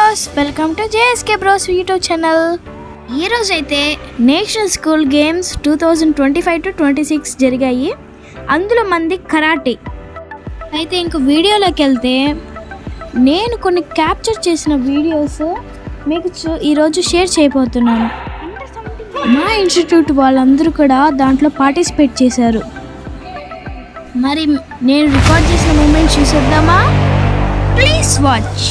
Bros, welcome to JSK Bros YouTube channel. ఈరోజు అయితే national school games 2025-26 జరిగాయి. అందులో మంది కరాటే. అయితే ఇంకో వీడియోలోకి వెళ్తే నేను కొన్ని క్యాప్చర్ చేసిన వీడియోస్ మీకు ఈరోజు షేర్ చేయబోతున్నాను. మా ఇన్స్టిట్యూట్ వాళ్ళందరూ కూడా దాంట్లో పార్టిసిపేట్ చేశారు. మరి నేను రికార్డ్ చేసిన మూమెంట్ చూసేద్దామా? Please watch.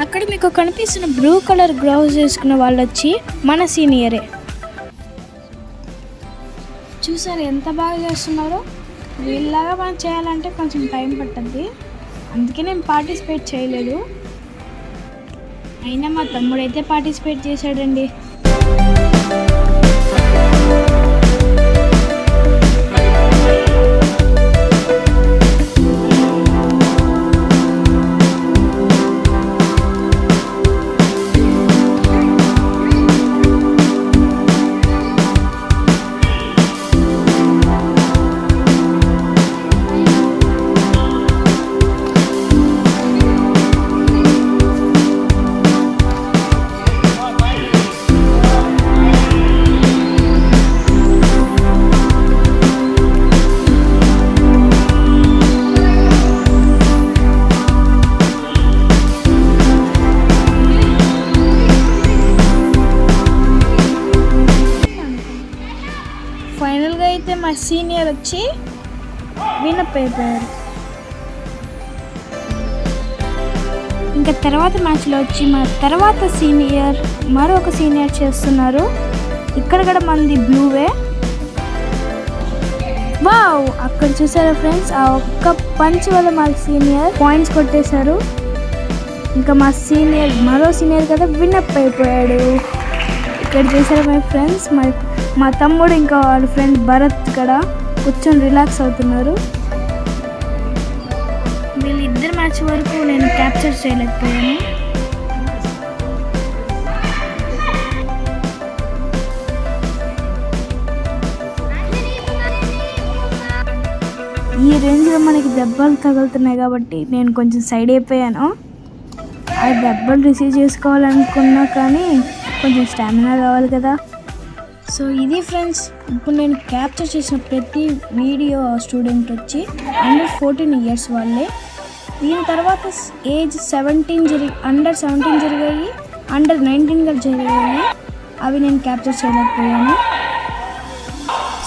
అక్కడ మీకు కనిపిస్తున్న బ్లూ కలర్ గ్లౌజ్ వేసుకున్న వాళ్ళు వచ్చి మన సీనియరే. చూసారు ఎంత బాగా చేస్తున్నారో. వీళ్ళలాగా మనం చేయాలంటే కొంచెం టైం పట్టుద్ది, అందుకే నేను పార్టిసిపేట్ చేయలేదు. అయినా మా తమ్ముడైతే పార్టిసిపేట్ చేశాడండి. ఫైనల్గా అయితే మా సీనియర్ వచ్చి విన్నప్ అయిపోయారు. ఇంకా తర్వాత మ్యాచ్లో వచ్చి మా తర్వాత సీనియర్ మరొక సీనియర్ చేస్తున్నారు. ఇక్కడ కూడా మంది బ్లూవే. వావ్, అక్కడ చూసారా ఫ్రెండ్స్, ఆ ఒక్క పంచ్ వల్ల మా సీనియర్ పాయింట్స్ కొట్టేశారు. ఇంకా మా సీనియర్ మరో సీనియర్ కదా విన్నప్ అయిపోయాడు. ఇక్కడ చూసారా మై ఫ్రెండ్స్, మా తమ్ముడు ఇంకా వాళ్ళ ఫ్రెండ్ భరత్ ఇక్కడ కూర్చొని రిలాక్స్ అవుతున్నారు. వీళ్ళిద్దరు మ్యాచ్ వరకు నేను క్యాప్చర్ చేయలేకపోయాను. ఈ రేంజ్లో మనకి దెబ్బలు తగులుతున్నాయి కాబట్టి నేను కొంచెం సైడ్ అయిపోయాను. ఆ దెబ్బలు రిసీవ్ చేసుకోవాలనుకున్నా కానీ కొంచెం స్టామినా కావాలి కదా. సో ఇది ఫ్రెండ్స్, ఇప్పుడు నేను క్యాప్చర్ చేసిన ప్రతి వీడియో స్టూడెంట్ వచ్చి అండర్ 14 ఇయర్స్ వాళ్ళే. దీని తర్వాత ఏజ్ అండర్ 17 జరిగాయి, అండర్ 19 జరిగాయి. అవి నేను క్యాప్చర్ చేయలేకపోయాను.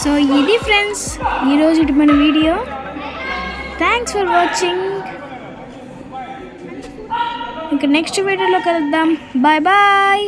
సో ఇది ఫ్రెండ్స్ ఈరోజు మన వీడియో. Thanks for watching. ఇంకా నెక్స్ట్ వీడియోలో కలుద్దాం. Bye bye.